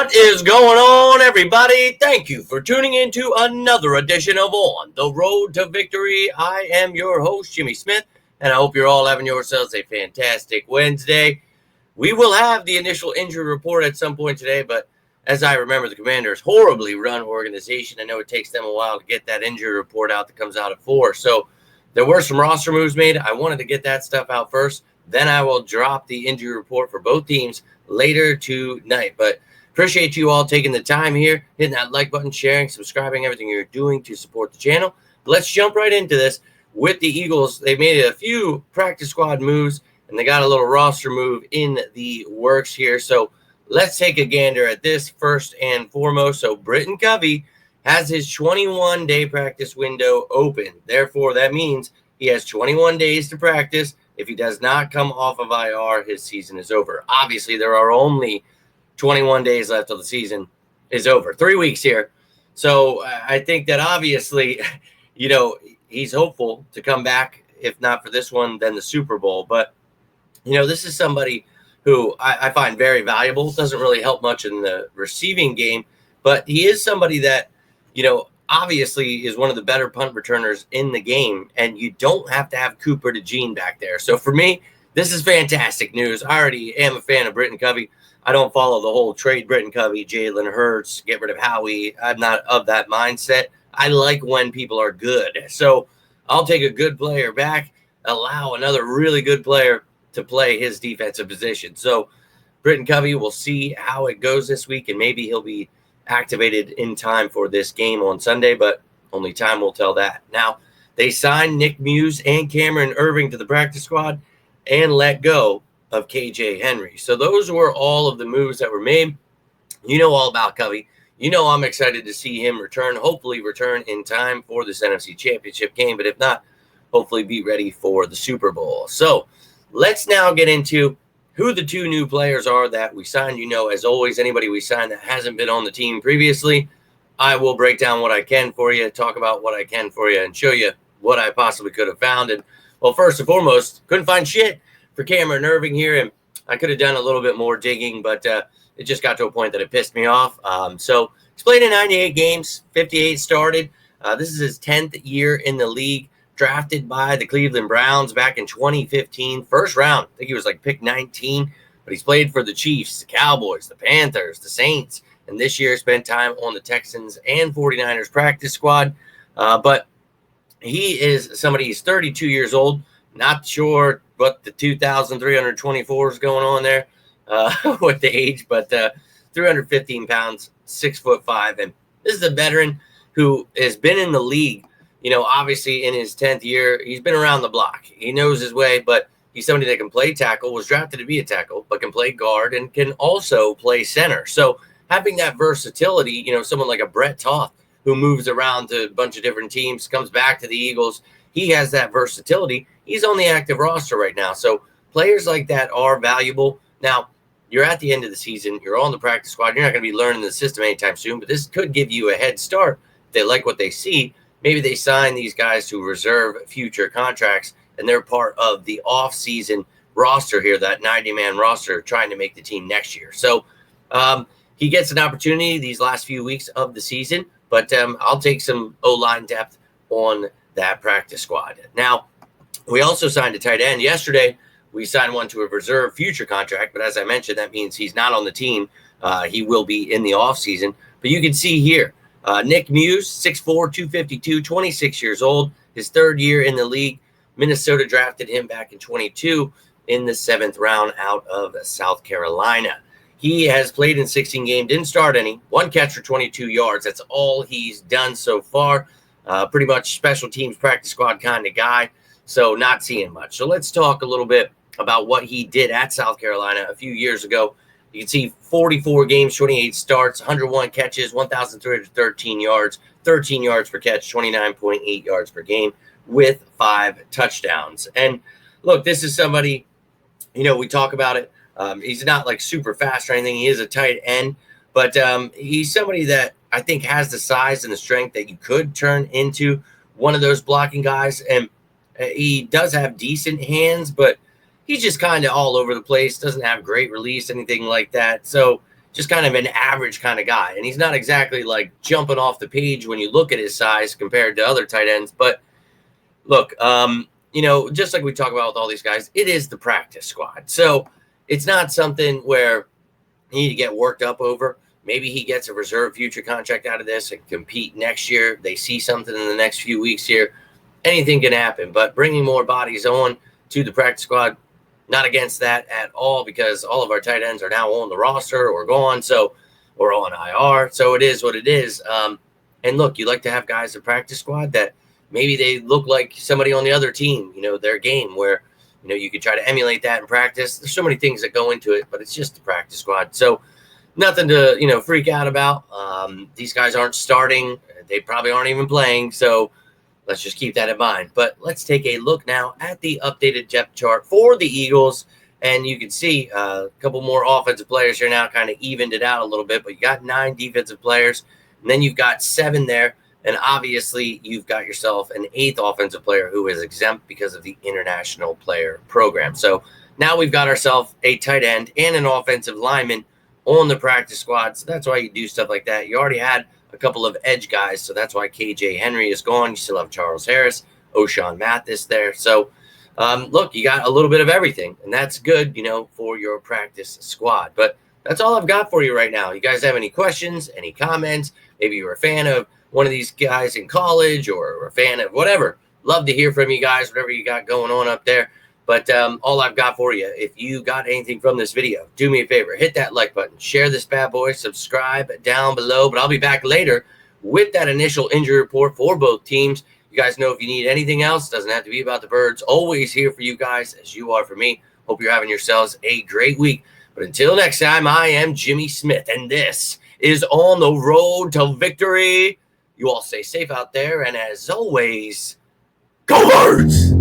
What is going on, everybody? Thank you for tuning in to another edition of On the Road to Victory. I am your host, Jimmy Smith, and I hope you're all having yourselves a fantastic Wednesday. We will have the initial injury report at some point today, but as I remember, the Commanders' horribly run organization. I know it takes them a while to get that injury report out that comes out at 4. So there were some roster moves made. I wanted to get that stuff out first. Then I will drop the injury report for both teams later tonight. But appreciate you all taking the time here, hitting that like button, sharing, subscribing, everything you're doing to support the channel. Let's jump right into this with the Eagles. They made a few practice squad moves, and they got a little roster move in the works here. So let's take a gander at this first and foremost. So Britton Covey has his 21-day practice window open. Therefore, that means he has 21 days to practice. If he does not come off of IR, his season is over. Obviously, there are only 21 days left till the season is over. 3 weeks here. So I think that obviously, he's hopeful to come back. If not for this one, then the Super Bowl. But, this is somebody who I find very valuable. Doesn't really help much in the receiving game. But he is somebody that, obviously is one of the better punt returners in the game. And you don't have to have Cooper DeJean back there. So for me, this is fantastic news. I already am a fan of Britton Covey. I don't follow the whole trade Britton Covey, Jalen Hurts, get rid of Howie. I'm not of that mindset. I like when people are good. So I'll take a good player back, allow another really good player to play his defensive position. So Britton Covey, we'll see how it goes this week, and maybe he'll be activated in time for this game on Sunday, but only time will tell that. Now, they signed Nick Muse and Cameron Erving to the practice squad and let go of KJ Henry. So those were all of the moves that were made. You know all about Covey. I'm excited to see him hopefully return in time for this NFC Championship game. But if not, hopefully be ready for the Super Bowl. So let's now get into who the two new players are that we signed. As always, anybody we signed that hasn't been on the team previously, I will break down what I can for you, talk about what I can for you, and show you what I possibly could have found. And, well, first and foremost, couldn't find shit for Cameron Erving here, and I could have done a little bit more digging, but it just got to a point that it pissed me off. So he's played in 98 games, 58 started. This is his 10th year in the league, drafted by the Cleveland Browns back in 2015. First round, I think he was like pick 19, but he's played for the Chiefs, the Cowboys, the Panthers, the Saints, and this year spent time on the Texans and 49ers practice squad. But he is somebody, he's 32 years old, not sure what the 2,324 is going on there with the age, but 315 pounds, 6'5", and this is a veteran who has been in the league. Obviously in his 10th year, he's been around the block. He knows his way, but he's somebody that can play tackle, was drafted to be a tackle, but can play guard and can also play center. So having that versatility, someone like a Brett Toth who moves around to a bunch of different teams, comes back to the Eagles, he has that versatility. He's on the active roster right now. So players like that are valuable. Now, you're at the end of the season. You're on the practice squad. You're not going to be learning the system anytime soon, but this could give you a head start. If they like what they see, maybe they sign these guys to reserve future contracts, and they're part of the off-season roster here, that 90-man roster, trying to make the team next year. So he gets an opportunity these last few weeks of the season, but I'll take some O-line depth on that practice squad. Now, we also signed a tight end. Yesterday, we signed one to a reserve future contract, but as I mentioned, that means he's not on the team. He will be in the offseason. But you can see here, Nick Muse, 6'4", 252, 26 years old, his third year in the league. Minnesota drafted him back in 22 in the 7th round out of South Carolina. He has played in 16 games, didn't start any, one catch for 22 yards. That's all he's done so far. Pretty much special teams practice squad kind of guy, so not seeing much. So let's talk a little bit about what he did at South Carolina a few years ago. You can see 44 games, 28 starts, 101 catches, 1,313 yards, 13 yards per catch, 29.8 yards per game with 5 touchdowns. And look, this is somebody, we talk about it. He's not like super fast or anything. He is a tight end, but he's somebody that I think has the size and the strength that you could turn into one of those blocking guys. And he does have decent hands, but he's just kind of all over the place, doesn't have great release, anything like that. So just kind of an average kind of guy. And he's not exactly like jumping off the page when you look at his size compared to other tight ends. But look, just like we talk about with all these guys, it is the practice squad. So it's not something where you need to get worked up over. Maybe he gets a reserve future contract out of this and compete next year. They see something in the next few weeks here. Anything can happen. But bringing more bodies on to the practice squad, not against that at all, because all of our tight ends are now on the roster or gone, so we're on IR. So it is what it is. And look, you like to have guys in practice squad that maybe they look like somebody on the other team, their game, where you could try to emulate that in practice. There's so many things that go into it, but it's just the practice squad. So nothing to freak out about. These guys aren't starting. They probably aren't even playing. So let's just keep that in mind. But let's take a look now at the updated depth chart for the Eagles. And you can see a couple more offensive players here now, kind of evened it out a little bit. But you got 9 defensive players, and then you've got 7 there. And obviously, you've got yourself an 8th offensive player who is exempt because of the international player program. So now we've got ourselves a tight end and an offensive lineman on the practice squad. So that's why you do stuff like that. You already had a couple of edge guys, so that's why KJ Henry is gone. You still have Charles Harris, O'Shawn Mathis there. So, look, you got a little bit of everything, and that's good, for your practice squad. But that's all I've got for you right now. You guys have any questions, any comments? Maybe you're a fan of one of these guys in college or a fan of whatever. Love to hear from you guys, whatever you got going on up there. But all I've got for you, if you got anything from this video, do me a favor, hit that like button, share this bad boy, subscribe down below. But I'll be back later with that initial injury report for both teams. You guys know if you need anything else, doesn't have to be about the Birds. Always here for you guys as you are for me. Hope you're having yourselves a great week. But until next time, I am Jimmy Smith, and this is On the Road to Victory. You all stay safe out there, and as always, go Birds!